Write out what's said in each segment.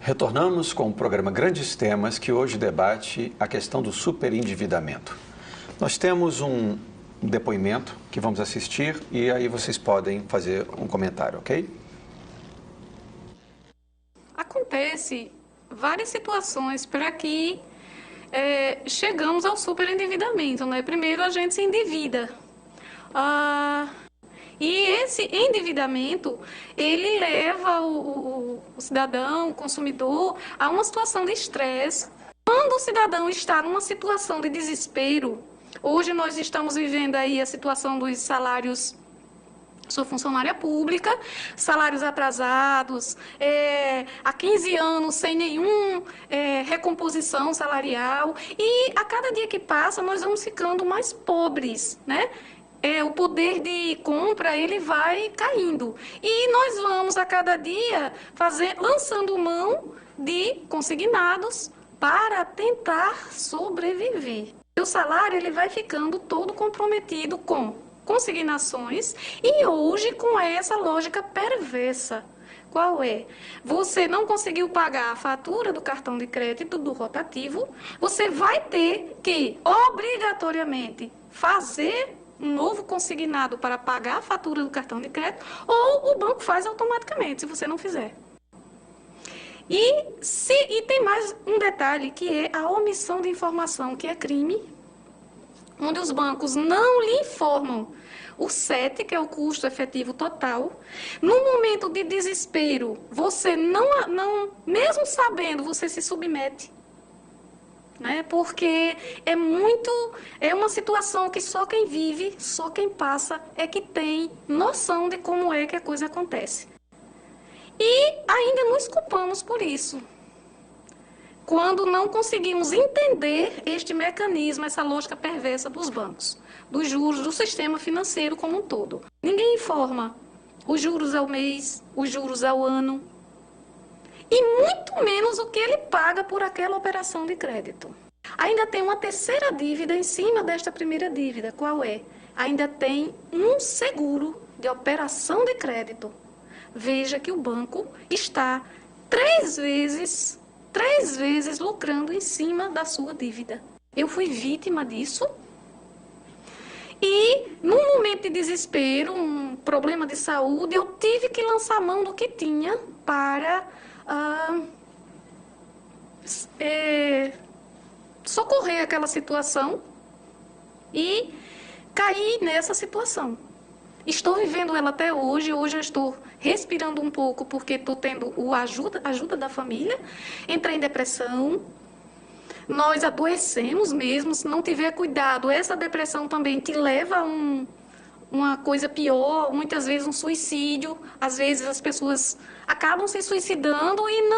Retornamos com o programa Grandes Temas, que hoje debate a questão do superendividamento. Nós temos um depoimento que vamos assistir e aí vocês podem fazer um comentário, ok? Acontece várias situações para que chegamos ao superendividamento, né? Primeiro a gente se endivida. E esse endividamento, ele leva o cidadão, o consumidor, a uma situação de estresse. Quando o cidadão está numa situação de desespero, hoje nós estamos vivendo aí a situação dos salários. Sou funcionária pública, salários atrasados, há 15 anos sem nenhuma recomposição salarial. E a cada dia que passa, nós vamos ficando mais pobres, né? O poder de compra ele vai caindo. E nós vamos, a cada dia, lançando mão de consignados para tentar sobreviver. O salário ele vai ficando todo comprometido com consignações e hoje com essa lógica perversa. Qual é? Você não conseguiu pagar a fatura do cartão de crédito do rotativo, você vai ter que, obrigatoriamente, fazer um novo consignado para pagar a fatura do cartão de crédito, ou o banco faz automaticamente, se você não fizer. E tem mais um detalhe, que é a omissão de informação, que é crime, onde os bancos não lhe informam o CET, que é o custo efetivo total. No momento de desespero, você não mesmo sabendo, você se submete. Né? Porque é uma situação que só quem vive, só quem passa é que tem noção de como é que a coisa acontece. E ainda nos culpamos por isso, quando não conseguimos entender este mecanismo, essa lógica perversa dos bancos, dos juros, do sistema financeiro como um todo. Ninguém informa os juros ao mês, os juros ao ano, e muito menos o que ele paga por aquela operação de crédito. Ainda tem uma terceira dívida em cima desta primeira dívida. Qual é? Ainda tem um seguro de operação de crédito. Veja que o banco está três vezes lucrando em cima da sua dívida. Eu fui vítima disso. E, num momento de desespero, um problema de saúde, eu tive que lançar mão do que tinha para socorrer aquela situação e caí nessa situação. Estou vivendo ela até hoje. Hoje eu estou respirando um pouco porque estou tendo a ajuda da família. Entrei em depressão. Nós adoecemos mesmo. Se não tiver cuidado, essa depressão também te leva a uma coisa pior, muitas vezes um suicídio. Às vezes as pessoas acabam se suicidando e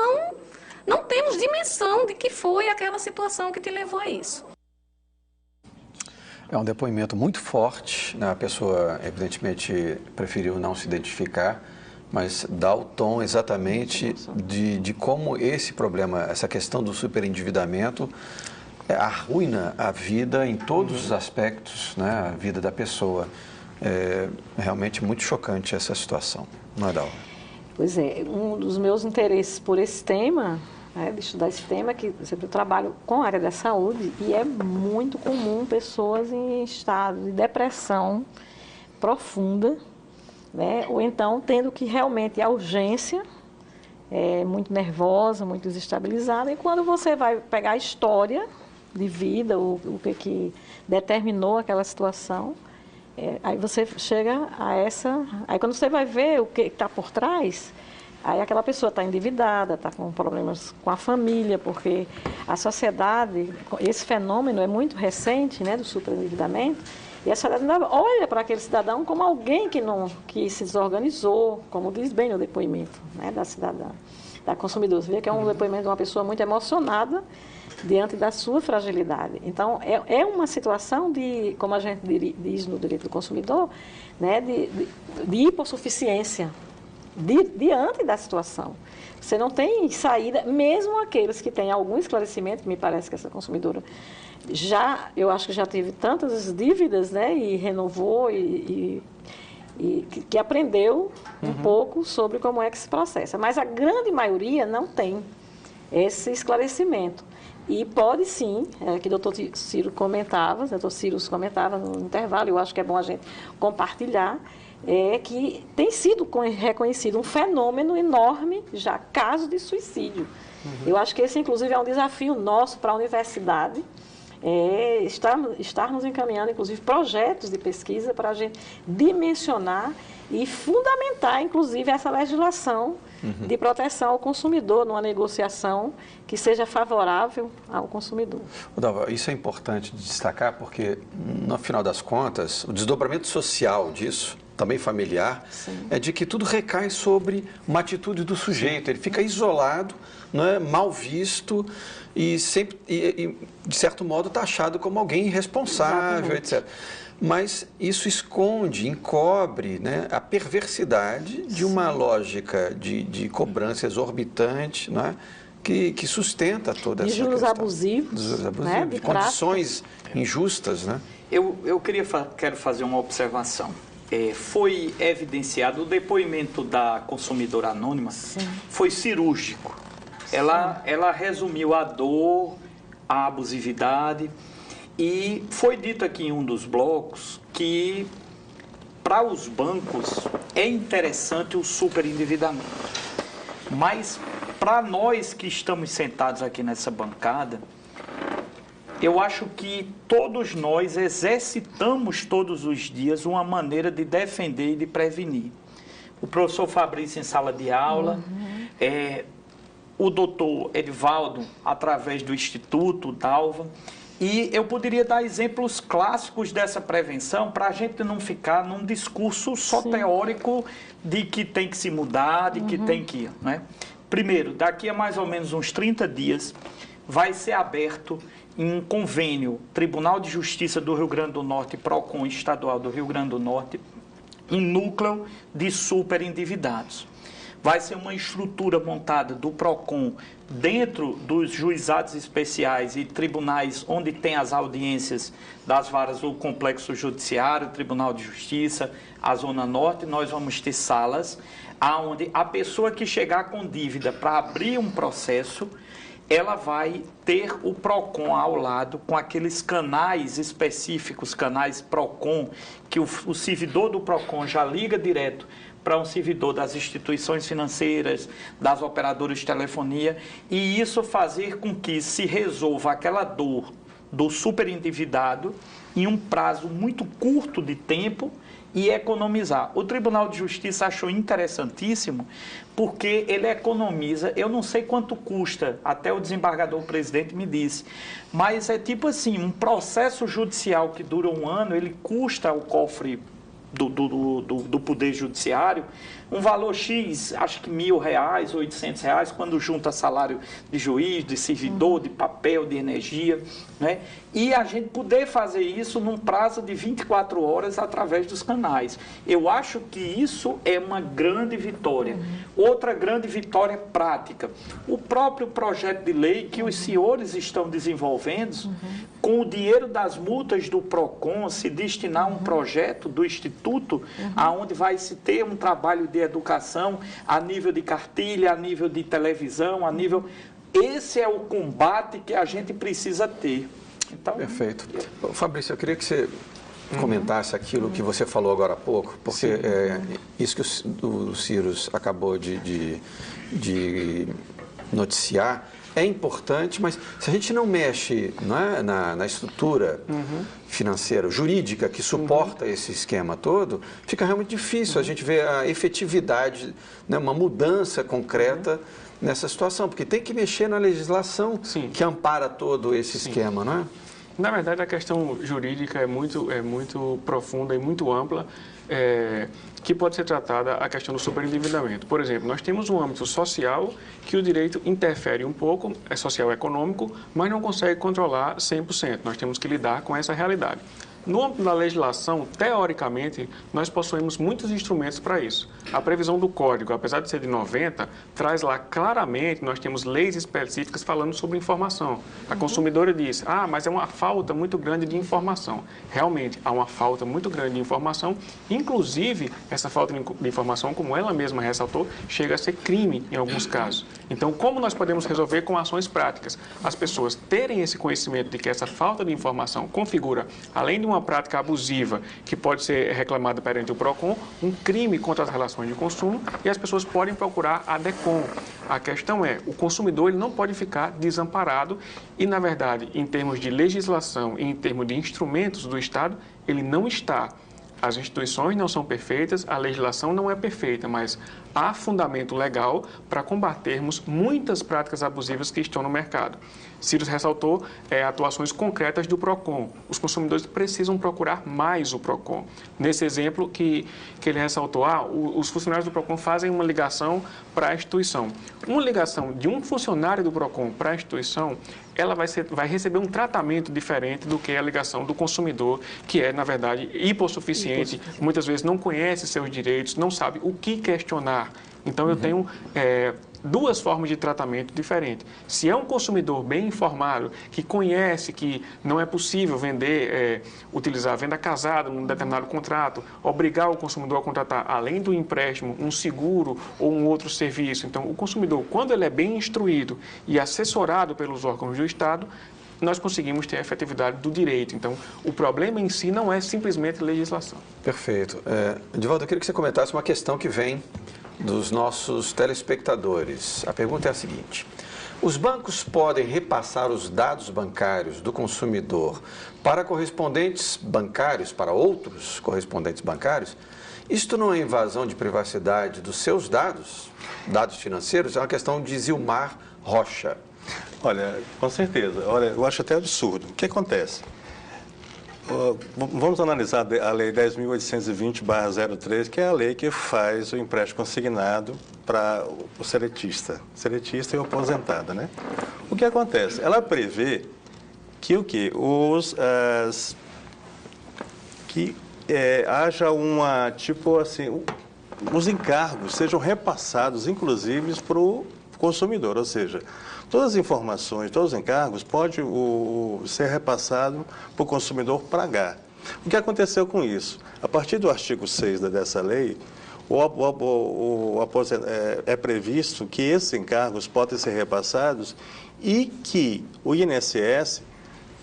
não temos dimensão de que foi aquela situação que te levou a isso. É um depoimento muito forte, né? A pessoa evidentemente preferiu não se identificar, mas dá o tom exatamente de como esse problema, essa questão do superendividamento arruina a vida em todos os aspectos, né? A vida da pessoa. É realmente muito chocante essa situação, não é, Dalva? Pois é, um dos meus interesses por esse tema, de estudar esse tema, é que eu sempre trabalho com a área da saúde e é muito comum pessoas em estado de depressão profunda, né? Ou então tendo que realmente a urgência, muito nervosa, muito desestabilizada, e quando você vai pegar a história de vida, o que determinou aquela situação, aí você chega a essa... Aí quando você vai ver o que está por trás, aí aquela pessoa está endividada, está com problemas com a família, porque a sociedade, esse fenômeno é muito recente, né, do superendividamento, e a sociedade olha para aquele cidadão como alguém que se desorganizou, como diz bem no depoimento, né, da cidadã, da consumidora. Você vê que é um depoimento de uma pessoa muito emocionada diante da sua fragilidade. Então, é uma situação de, como a gente diz no direito do consumidor, né, de hipossuficiência diante da situação. Você não tem saída, mesmo aqueles que têm algum esclarecimento, me parece que essa consumidora eu acho que já teve tantas dívidas, né, e renovou e que aprendeu um pouco sobre como é que se processa. Mas a grande maioria não tem. esse esclarecimento. E pode sim, que o doutor Ciro comentava, no intervalo, eu acho que é bom a gente compartilhar, que tem sido reconhecido um fenômeno enorme já, caso de suicídio. Eu acho que esse, inclusive, é um desafio nosso para a universidade, estarmos encaminhando, inclusive, projetos de pesquisa para a gente dimensionar e fundamentar, inclusive, essa legislação de proteção ao consumidor numa negociação que seja favorável ao consumidor. Dalva, isso é importante de destacar porque, no final das contas, o desdobramento social disso, também familiar, sim, é de que tudo recai sobre uma atitude do sujeito. Ele fica isolado, não é, mal visto e, sempre, de certo modo, taxado como alguém irresponsável, exatamente, etc. Mas isso esconde, encobre, né, a perversidade de uma lógica de cobrança exorbitante, não é, que sustenta toda essa juros questão. Abusivos, de juros abusivos, né, de condições injustas. Né? Quero fazer uma observação. Foi evidenciado, o depoimento da consumidora anônima, sim, foi cirúrgico. Ela resumiu a dor, a abusividade. E foi dito aqui em um dos blocos que para os bancos é interessante o superendividamento. Mas para nós que estamos sentados aqui nessa bancada, eu acho que todos nós exercitamos todos os dias uma maneira de defender e de prevenir. O professor Fabrício em sala de aula, o doutor Edivaldo através do Instituto Dalva. E eu poderia dar exemplos clássicos dessa prevenção para a gente não ficar num discurso só, sim, teórico de que tem que se mudar, de que tem que ir. Né? Primeiro, daqui a mais ou menos uns 30 dias, vai ser aberto em um convênio Tribunal de Justiça do Rio Grande do Norte e PROCON Estadual do Rio Grande do Norte, um núcleo de superendividados. Vai ser uma estrutura montada do PROCON dentro dos juizados especiais e tribunais onde tem as audiências das varas do Complexo Judiciário, Tribunal de Justiça, a Zona Norte. Nós vamos ter salas onde a pessoa que chegar com dívida para abrir um processo, ela vai ter o PROCON ao lado com aqueles canais específicos, canais PROCON, que o servidor do PROCON já liga direto para um servidor das instituições financeiras, das operadoras de telefonia, e isso fazer com que se resolva aquela dor do superendividado em um prazo muito curto de tempo e economizar. O Tribunal de Justiça achou interessantíssimo porque ele economiza, eu não sei quanto custa, até o desembargador presidente me disse, mas é tipo assim, um processo judicial que dura 1 ano, ele custa ao cofre do Poder Judiciário um valor X, acho que R$1.000, R$800, quando junta salário de juiz, de servidor, de papel, de energia, né? E a gente poder fazer isso num prazo de 24 horas através dos canais. Eu acho que isso é uma grande vitória. Outra grande vitória prática. O próprio projeto de lei que os senhores estão desenvolvendo, com o dinheiro das multas do PROCON, se destinar a um projeto do Instituto, aonde vai se ter um trabalho de educação a nível de cartilha, a nível de televisão, a nível... Esse é o combate que a gente precisa ter. Então, perfeito. Fabrício, eu queria que você comentasse aquilo que você falou agora há pouco, porque isso que o Cyrus acabou de noticiar é importante, mas se a gente não mexe, não é, na estrutura financeira, jurídica que suporta esse esquema todo, fica realmente difícil a gente ver a efetividade, né, uma mudança concreta nessa situação, porque tem que mexer na legislação que ampara todo esse esquema, não é? Na verdade, a questão jurídica é muito profunda e muito ampla, que pode ser tratada a questão do superendividamento. Por exemplo, nós temos um âmbito social que o direito interfere um pouco, é social e econômico, mas não consegue controlar 100%. Nós temos que lidar com essa realidade. No âmbito da legislação, teoricamente, nós possuímos muitos instrumentos para isso. A previsão do código, apesar de ser de 90, traz lá claramente, nós temos leis específicas falando sobre informação. A consumidora diz, mas é uma falta muito grande de informação. Realmente, há uma falta muito grande de informação, inclusive essa falta de informação, como ela mesma ressaltou, chega a ser crime em alguns casos. Então, como nós podemos resolver com ações práticas? As pessoas terem esse conhecimento de que essa falta de informação configura, além de uma prática abusiva que pode ser reclamada perante o PROCON, um crime contra as relações de consumo, e as pessoas podem procurar a DECOM. A questão é, o consumidor ele não pode ficar desamparado e, na verdade, em termos de legislação e em termos de instrumentos do Estado, ele não está. As instituições não são perfeitas, a legislação não é perfeita, mas há fundamento legal para combatermos muitas práticas abusivas que estão no mercado. Ciro ressaltou atuações concretas do PROCON. Os consumidores precisam procurar mais o PROCON. Nesse exemplo que ele ressaltou, os funcionários do PROCON fazem uma ligação para a instituição. Uma ligação de um funcionário do PROCON para a instituição, ela vai receber um tratamento diferente do que a ligação do consumidor, que é, na verdade, hipossuficiente, muitas vezes não conhece seus direitos, não sabe o que questionar. Então, eu tenho duas formas de tratamento diferentes. Se é um consumidor bem informado, que conhece que não é possível vender, utilizar a venda casada num determinado contrato, obrigar o consumidor a contratar, além do empréstimo, um seguro ou um outro serviço. Então, o consumidor, quando ele é bem instruído e assessorado pelos órgãos do Estado, nós conseguimos ter a efetividade do direito. Então, o problema em si não é simplesmente legislação. Perfeito. Edivaldo, eu queria que você comentasse uma questão que vem dos nossos telespectadores. A pergunta é a seguinte: os bancos podem repassar os dados bancários do consumidor para correspondentes bancários, para outros correspondentes bancários? Isto não é invasão de privacidade dos seus dados financeiros? É uma questão de Zilmar Rocha. Olha, com certeza. Olha, eu acho até absurdo. O que acontece? Vamos analisar a Lei 10.820/03, que é a lei que faz o empréstimo consignado para o seletista e o aposentado, né? O que acontece? Ela prevê que haja uma, tipo assim, os encargos sejam repassados, inclusive, para o consumidor, ou seja, todas as informações, todos os encargos podem ser repassados para o consumidor pagar. O que aconteceu com isso? A partir do artigo 6 dessa lei, é previsto que esses encargos podem ser repassados e que o INSS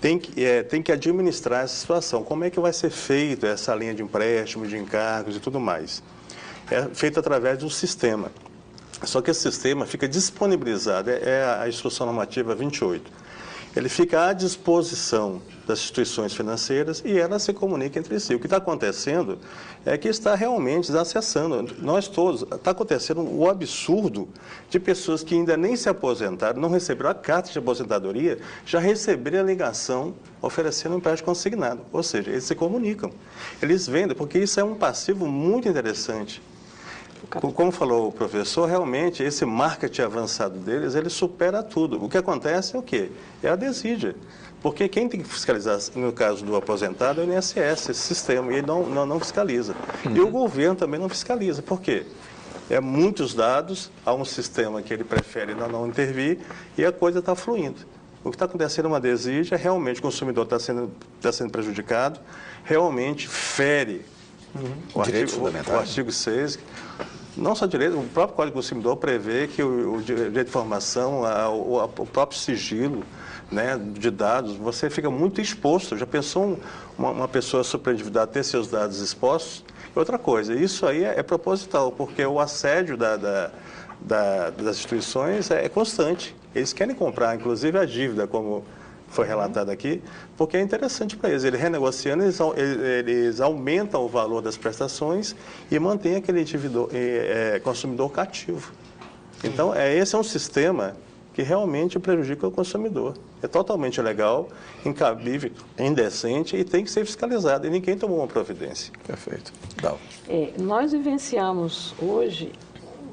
tem que administrar essa situação. Como é que vai ser feita essa linha de empréstimo, de encargos e tudo mais? É feito através de um sistema. Só que esse sistema fica disponibilizado, é a Instrução Normativa 28. Ele fica à disposição das instituições financeiras e elas se comunicam entre si. O que está acontecendo é que está realmente acessando, nós todos, está acontecendo o absurdo de pessoas que ainda nem se aposentaram, não receberam a carta de aposentadoria, já receberam a ligação oferecendo um empréstimo consignado. Ou seja, eles se comunicam, eles vendem, porque isso é um passivo muito interessante. Como falou o professor, realmente esse marketing avançado deles, ele supera tudo. O que acontece é o quê? É a desídia. Porque quem tem que fiscalizar, no caso do aposentado, é o INSS, esse sistema, e ele não fiscaliza. E o governo também não fiscaliza. Por quê? É muitos dados, há um sistema que ele prefere não intervir e a coisa está fluindo. O que está acontecendo é uma desídia, realmente o consumidor está sendo prejudicado, realmente fere o artigo 6, não só direito, o próprio Código do Consumidor prevê que o direito de informação, o próprio sigilo, né, de dados, você fica muito exposto. Já pensou uma pessoa superendividada ter seus dados expostos? Outra coisa, isso aí é proposital, porque o assédio das instituições é constante. Eles querem comprar, inclusive, a dívida, como foi relatado aqui, porque é interessante para eles. Eles renegociando, eles aumentam o valor das prestações e mantêm aquele consumidor cativo. Então, esse é um sistema que realmente prejudica o consumidor. É totalmente ilegal, incabível, indecente e tem que ser fiscalizado. E ninguém tomou uma providência. Perfeito. Nós vivenciamos hoje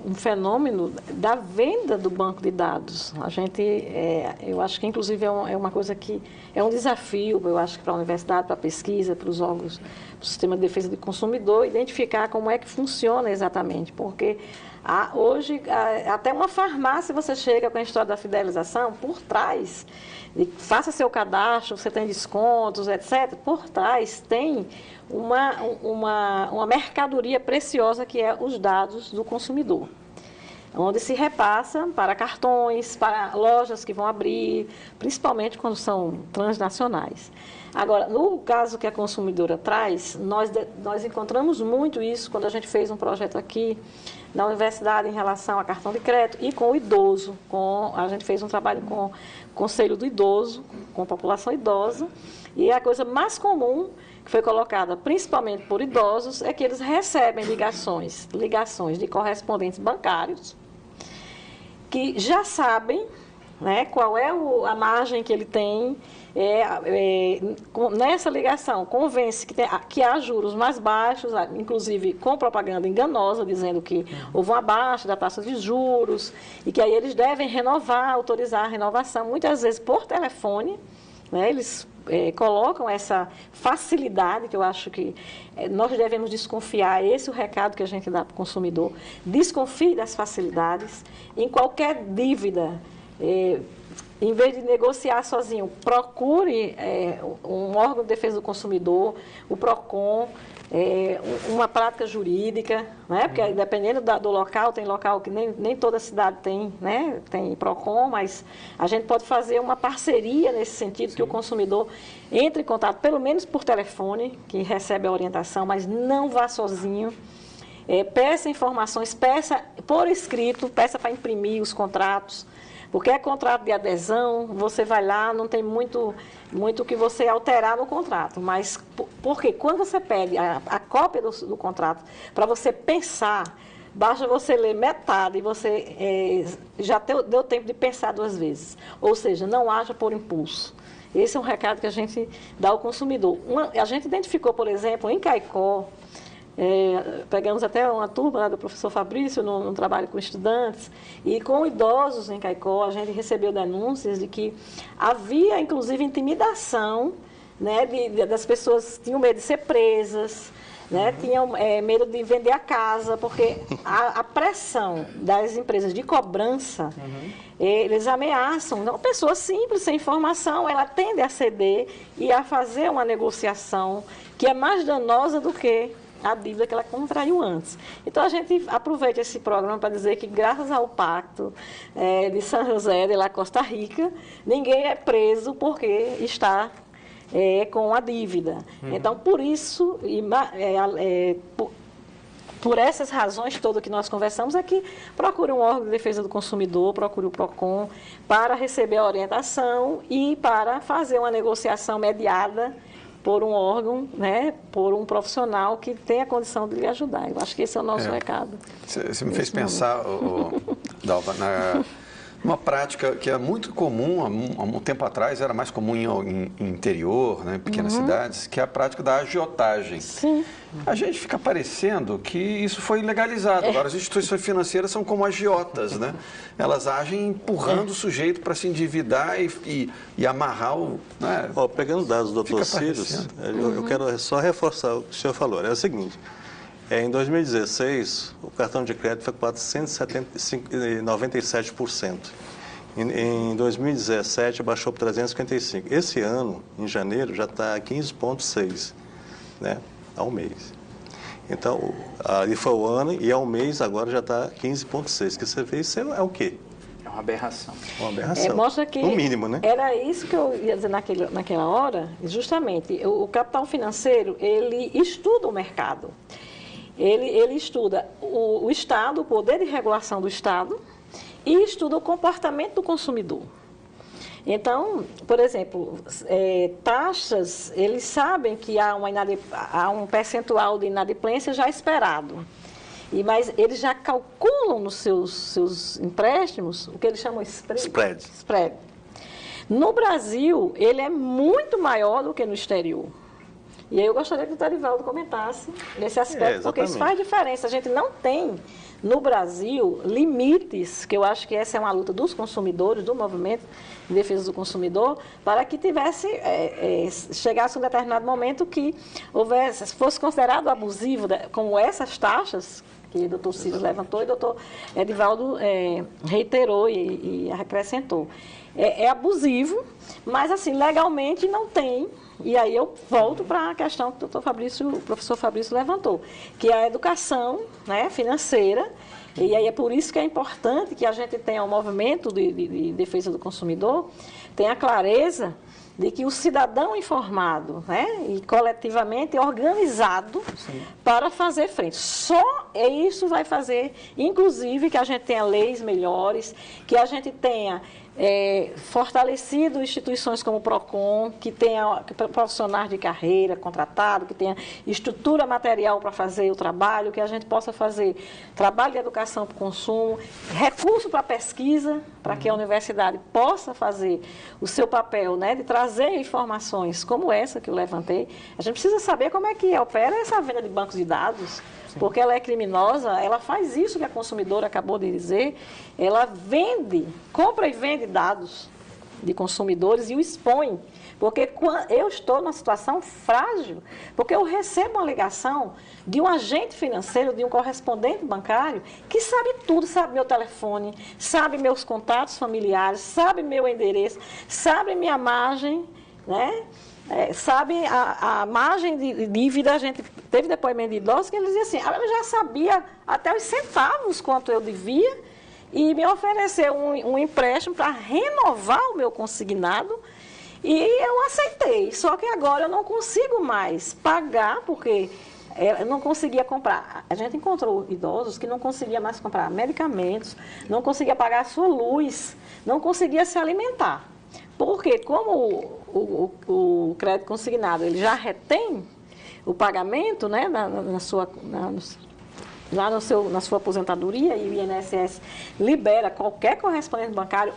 um fenômeno da venda do banco de dados. A gente, eu acho que inclusive é uma coisa que é um desafio, eu acho que para a universidade, para a pesquisa, para os órgãos do sistema de defesa do consumidor, identificar como é que funciona exatamente, porque hoje até uma farmácia você chega com a história da fidelização, por trás, faça seu cadastro, você tem descontos, etc. Por trás tem uma mercadoria preciosa que é os dados do consumidor, onde se repassa para cartões, para lojas que vão abrir, principalmente quando são transnacionais. Agora, no caso que a consumidora traz, nós encontramos muito isso quando a gente fez um projeto aqui na universidade em relação a cartão de crédito e com o idoso. A gente fez um trabalho com o Conselho do Idoso, com a população idosa, e a coisa mais comum que foi colocada principalmente por idosos é que eles recebem ligações de correspondentes bancários que já sabem, né, qual é a margem que ele tem. Nessa ligação, convence que há juros mais baixos, inclusive com propaganda enganosa, dizendo que houve uma baixa da taxa de juros e que aí eles devem autorizar a renovação, muitas vezes por telefone, né, eles colocam essa facilidade, que eu acho que nós devemos desconfiar, esse é o recado que a gente dá para o consumidor, desconfie das facilidades, em qualquer dívida, em vez de negociar sozinho, procure um órgão de defesa do consumidor, o PROCON, uma prática jurídica, né? Porque dependendo do local, tem local que nem toda cidade tem, né? Tem PROCON, mas a gente pode fazer uma parceria nesse sentido, que o consumidor entre em contato, pelo menos por telefone, que recebe a orientação, mas não vá sozinho. Peça informações, peça por escrito, peça para imprimir os contratos, porque é contrato de adesão, você vai lá, não tem muito que você alterar no contrato, mas porque quando você pede a cópia do contrato, para você pensar, basta você ler metade e você já deu tempo de pensar 2 vezes, ou seja, não haja por impulso. Esse é um recado que a gente dá ao consumidor. A gente identificou, por exemplo, em Caicó, pegamos até uma turma lá do professor Fabrício num trabalho com estudantes, e com idosos em Caicó, a gente recebeu denúncias de que havia, inclusive, intimidação, né, das pessoas tinham medo de ser presas, né, tinham medo de vender a casa, porque a pressão das empresas de cobrança, eles ameaçam. Então, pessoa simples, sem informação, ela tende a ceder e a fazer uma negociação que é mais danosa do que a dívida que ela contraiu antes. Então, a gente aproveita esse programa para dizer que, graças ao pacto de São José de la Costa Rica, ninguém é preso porque está com a dívida. Então, por isso, por essas razões todas que nós conversamos, é que procure um órgão de defesa do consumidor, procure o PROCON, para receber a orientação e para fazer uma negociação mediada por um órgão, né, por um profissional que tem a condição de lhe ajudar. Eu acho que esse é o nosso recado. Você me fez pensar, Dalva, numa prática que é muito comum, há um tempo atrás, era mais comum em interior, né, em pequenas cidades, que é a prática da agiotagem. Sim. A gente fica parecendo que isso foi legalizado. Agora, as instituições financeiras são como agiotas, né? Elas agem empurrando o sujeito para se endividar e amarrar o... Né? Pegando dados do Dr. Círios, eu quero só reforçar o que o senhor falou. É o seguinte, em 2016, o cartão de crédito foi 497%. Em 2017, baixou para 355%. Esse ano, em janeiro, já está 15,6%, né? Ao mês. Então, ali foi o ano e ao mês agora já está 15,6%. Que você vê, isso é o quê? É uma aberração. Uma aberração. Mostra que no mínimo, né? Era isso que eu ia dizer naquela hora, justamente. O capital financeiro, ele estuda o mercado. Ele estuda o Estado, o poder de regulação do Estado, e estuda o comportamento do consumidor. Então, por exemplo, taxas, eles sabem que há um percentual de inadimplência já esperado. Mas eles já calculam nos seus empréstimos o que eles chamam de spread. No Brasil, ele é muito maior do que no exterior. E aí eu gostaria que o Terivaldo comentasse nesse aspecto, porque isso faz diferença. A gente não tem, no Brasil, limites, que eu acho que essa é uma luta dos consumidores, do movimento de defesa do consumidor, para que chegasse um determinado momento que fosse considerado abusivo, como essas taxas, que o doutor Ciro levantou e o doutor Edivaldo reiterou e acrescentou. É abusivo, mas assim, legalmente não tem. E aí eu volto para a questão que o professor Fabrício levantou, que é a educação, né, financeira. E aí é por isso que é importante que a gente tenha um movimento de defesa do consumidor, tenha clareza de que o cidadão informado, né, e coletivamente organizado, sim, para fazer frente. Só isso vai fazer, inclusive, que a gente tenha leis melhores, que a gente tenha fortalecido instituições como o PROCON, que tenha profissionais de carreira contratados, que tenha estrutura material para fazer o trabalho, que a gente possa fazer trabalho de educação para o consumo, recurso para pesquisa, para que a universidade possa fazer o seu papel, né, de trazer informações como essa que eu levantei. A gente precisa saber como é que opera essa venda de bancos de dados, porque ela é criminosa, ela faz isso que a consumidora acabou de dizer, ela compra e vende dados de consumidores e o expõe. Porque eu estou numa situação frágil, porque eu recebo uma ligação de um agente financeiro, de um correspondente bancário, que sabe tudo, sabe meu telefone, sabe meus contatos familiares, sabe meu endereço, sabe minha margem, né? Sabe a margem de dívida. A gente teve depoimento de idosos que eles diziam assim, eu já sabia até os centavos quanto eu devia e me ofereceu um empréstimo para renovar o meu consignado e eu aceitei, só que agora eu não consigo mais pagar porque eu não conseguia comprar. A gente encontrou idosos que não conseguiam mais comprar medicamentos, não conseguia pagar a sua luz, não conseguia se alimentar. Porque como o crédito consignado ele já retém o pagamento, né, na sua aposentadoria, e o INSS libera qualquer correspondente bancário,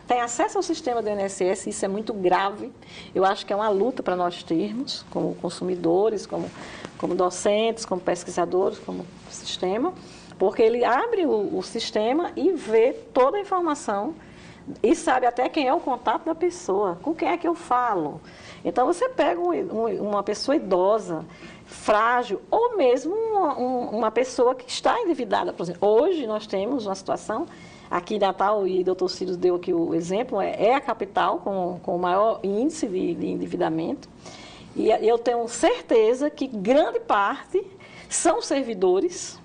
tem acesso ao sistema do INSS, isso é muito grave. Eu acho que é uma luta para nós termos, como consumidores, como docentes, como pesquisadores, como sistema, porque ele abre o sistema e vê toda a informação e sabe até quem é o contato da pessoa, com quem é que eu falo. Então, você pega uma pessoa idosa, frágil, ou mesmo uma pessoa que está endividada. Por exemplo, hoje nós temos uma situação, aqui em Natal, e o Dr. Ciro deu aqui o exemplo, é a capital com o maior índice de endividamento. E eu tenho certeza que grande parte são servidores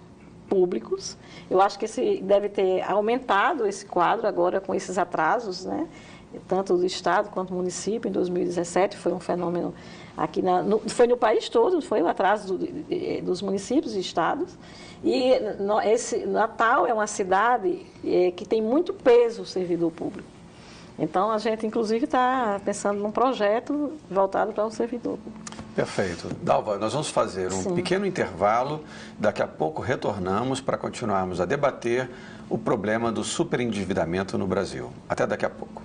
públicos. Eu acho que deve ter aumentado esse quadro agora com esses atrasos, né? Tanto do Estado quanto do município. Em 2017 foi um fenômeno aqui, foi no país todo, foi o atraso dos municípios e estados. E Natal é uma cidade que tem muito peso o servidor público. Então, a gente, inclusive, está pensando num projeto voltado para o servidor público. Perfeito. Dalva, nós vamos fazer um pequeno intervalo. Daqui a pouco retornamos para continuarmos a debater o problema do superendividamento no Brasil. Até daqui a pouco.